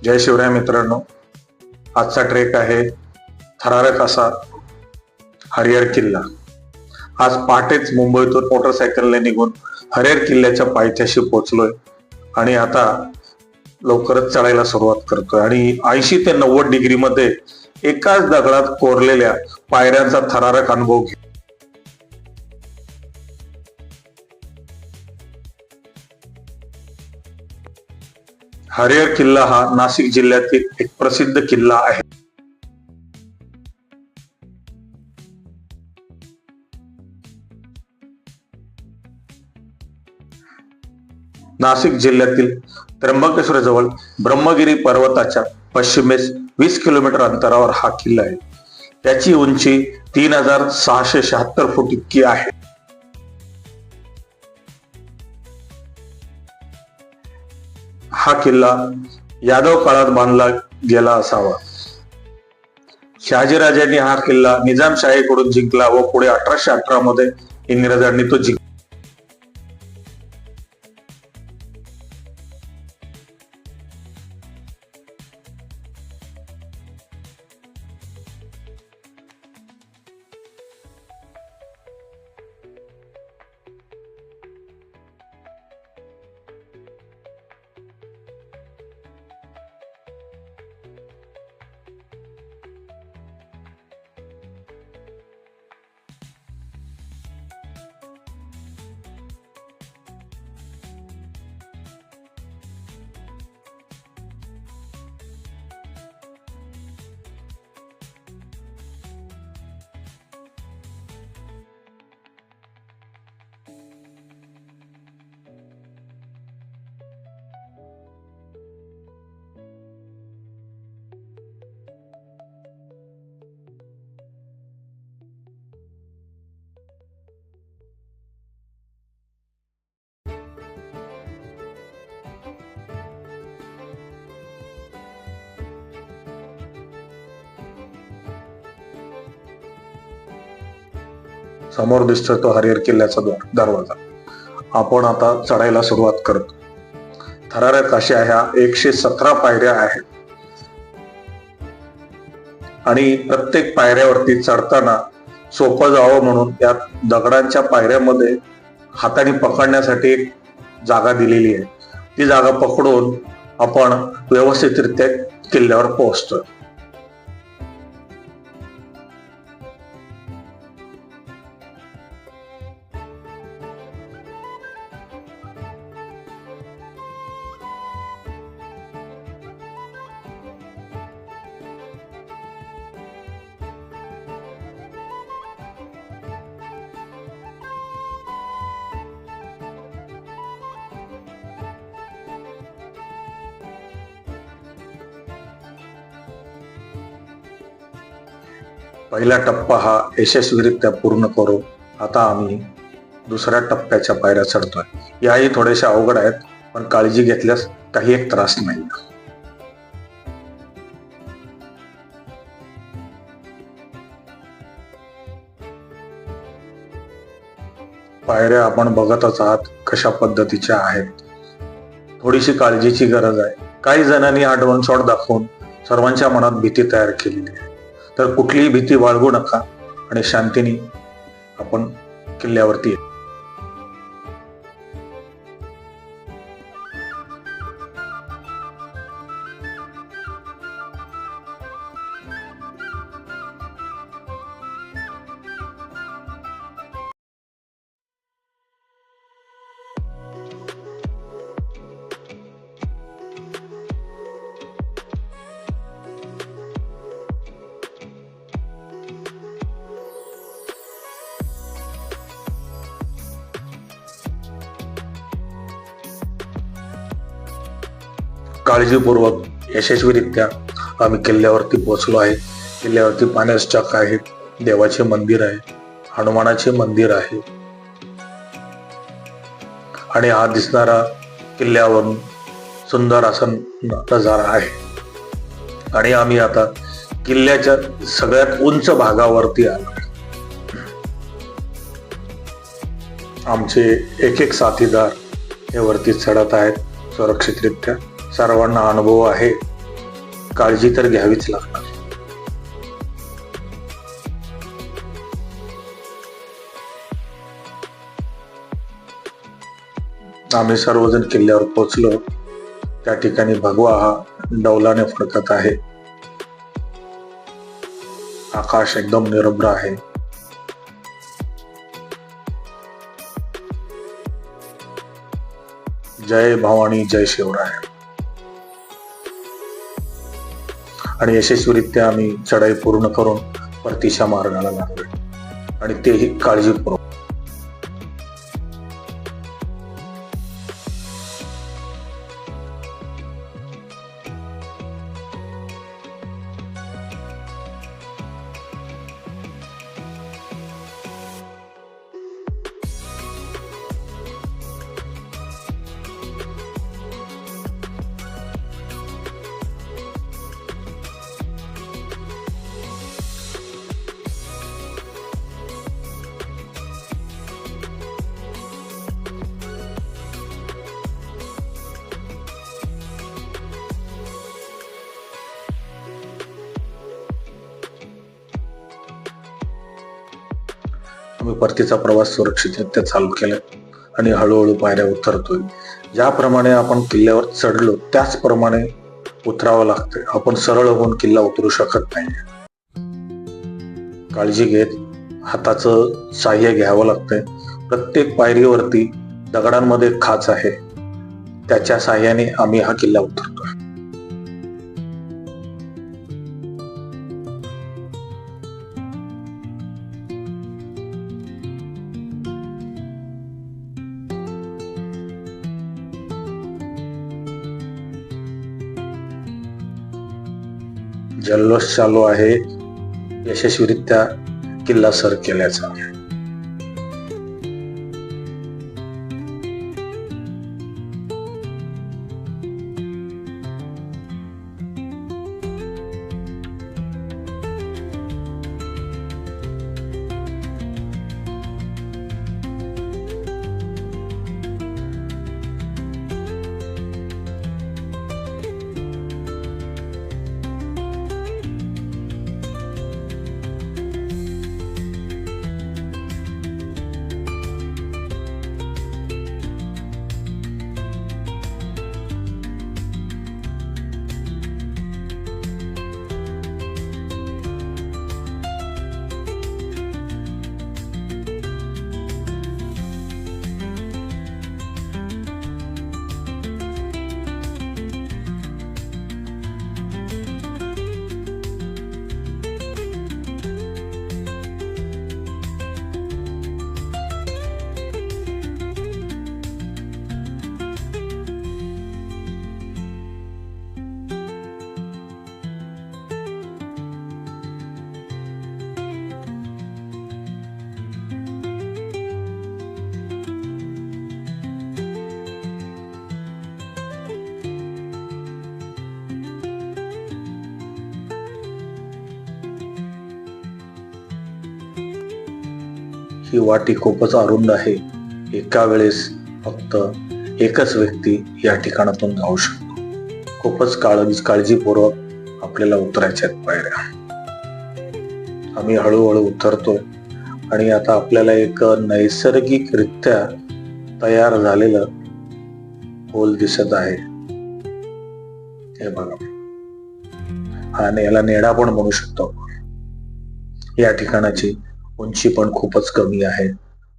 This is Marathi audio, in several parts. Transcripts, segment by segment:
जय शिवराय मित्रांनो, आजचा ट्रेक आहे थरारक असा हरिहर किल्ला। आज पहाटेच मुंबईतून मोटरसायकलने निघून हरिहर किल्ल्याच्या पायथ्याशी पोहोचलोय आणि आता लवकरच चढायला सुरुवात करतोय आणि 80 ते 90 डिग्री मध्ये एकाच दगडात कोरलेल्या पायऱ्यांचा थरारक अनुभव घेऊ। हरिहर किल्ला हा नाशिक जिल्ह्यातील एक प्रसिद्ध किल्ला आहे। नाशिक जिल्ह्यातील त्र्यंबकेश्वर जवळ ब्रह्मगिरी पर्वताच्या पश्चिमेस 20 किलोमीटर अंतरावर हा किल्ला आहे। त्याची उंची 3676 फूट इतकी आहे। हा किल्ला यादव काळात बांधला गेला असावा। शहाजीराजांनी हा किल्ला निजामशाहीकडून जिंकला व पुढे 1818 मध्ये इंग्रजांनी तो जिंकला। समोर दिसतोय तो हरिहर किल्ल्याचा दरवाजा। आपण आता चढायला सुरुवात करतो। थरारक अशा ह्या 117 पायऱ्या आहेत आणि प्रत्येक पायऱ्यावरती चढताना सोपं जावं म्हणून या दगडांच्या पायऱ्यामध्ये हाताने पकडण्यासाठी एक जागा दिलेली आहे। ती जागा पकडून आपण व्यवस्थितरित्या किल्ल्यावर पोहोचतोय। पहिला टप्पा हा यशस्वीरित्या पूर्ण करून आता आम्ही दुसऱ्या टप्प्याच्या पायऱ्या चढतोय। याही थोड्याशा अवघड आहेत, पण काळजी घेतल्यास काही एक त्रास नाही। पायऱ्या आपण बघतच आहात कशा पद्धतीच्या आहेत। थोडीशी काळजीची गरज आहे। काही जणांनी हा ड्रोन शॉट दाखवून सर्वांच्या मनात भीती तयार केलेली आहे, तर कुठलीही भीती बाळगू नका आणि शांतीने आपण किल्ल्यावरती येऊ। काळजीपूर्वक यशस्वीरित्या आम्ही किल्ल्यावरती पोहोचलो आहे। किल्ल्यावरती पाण्याचे टाक आहेत, देवाचे मंदिर आहे, हनुमानाचे मंदिर आहे आणि हा दिसणारा किल्ल्यावरून सुंदर असा नजारा आहे। आणि आम्ही आता किल्ल्याच्या सगळ्यात उंच भागावरती आलो। आमचे एक एक साथीदार हे वरती चढत आहेत सुरक्षितरित्या। सर्वांना अनुभव आहे काळजी तर घ्यावीच लागणार. आम्ही सर्वजण किल्ल्यावर पोहोचलो. त्या ठिकाणी भगवा हा डौलाने फडकत आहे. आकाश एकदम निरभ्र आहे. जय भवानी, जय शिवराय. आणि यशस्वीरित्या आम्ही चढाई पूर्ण करून परतीच्या मार्गाला लागलो आणि तेही काळजीपूर्वक. आम्ही परतीचा प्रवास सुरक्षितरित्या चालू केला आणि हळूहळू पायऱ्या उतरतोय. ज्याप्रमाणे आपण किल्ल्यावर चढलो त्याचप्रमाणे उतरावं लागतंय. आपण सरळ होऊन किल्ला उतरू शकत नाही. काळजी घेत हाताचं साह्य घ्यावं लागतंय. प्रत्येक पायरीवरती दगडांमध्ये खाच आहे. त्याच्या साह्याने आम्ही हा किल्ला उतरतोय. जल्लोष चालू आहे यशस्वीरित्या किल्ला सर केल्याचा. ही वाटी खूपच अरुंद आहे. एका वेळेस फक्त एकच व्यक्ती या ठिकाणातून जाऊ शकतो. खूपच काळजीपूर्वक आपल्याला उतरायच्या आहेत पायऱ्या. आम्ही हळूहळू उतरतोय आणि आता आपल्याला एक नैसर्गिकरित्या तयार झालेलं होल दिसत आहे. हे बघा, आणि याला नेडा पण म्हणू शकतो. या ठिकाणाची उंची पण खूपच कमी आहे,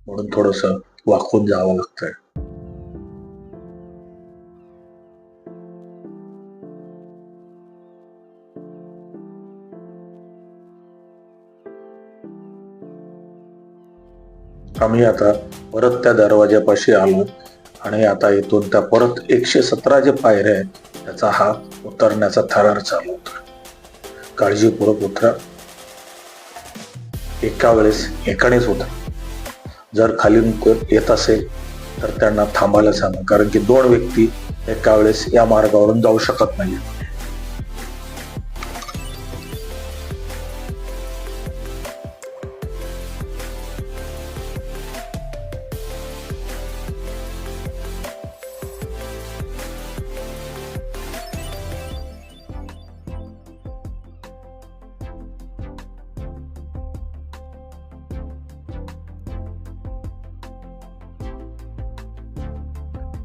म्हणून थोडस वाकून जावं लागतंय. आम्ही आता परत त्या दरवाजापाशी आलो आणि आता इथून त्या परत 117 जे पायऱ्या आहेत त्याचा हा उतरण्याचा थरार चालू होता. काळजीपूर्वक उतरा. एका वेळेस एकानेच उतरा. जर खाली येत असेल तर त्यांना थांबायला सांगा, कारण की 2 व्यक्ती एका वेळेस या मार्गावरून जाऊ शकत नाही.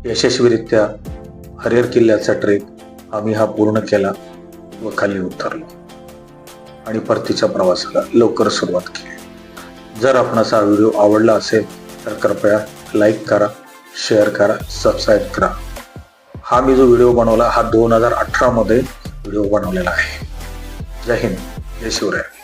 यशस्वीरित्या हरिहर किल्ल्याचा ट्रेक आम्ही हा पूर्ण केला व खाली उतरलो आणि परतीच्या प्रवासाला लवकर सुरुवात केली. जर आपणास हा व्हिडिओ आवडला असेल तर कृपया लाईक करा, शेअर करा, सबस्क्राईब करा. हा मी जो व्हिडिओ बनवला हा 2018 मध्ये व्हिडिओ बनवलेला आहे. जय हिंद, जय शिवराय.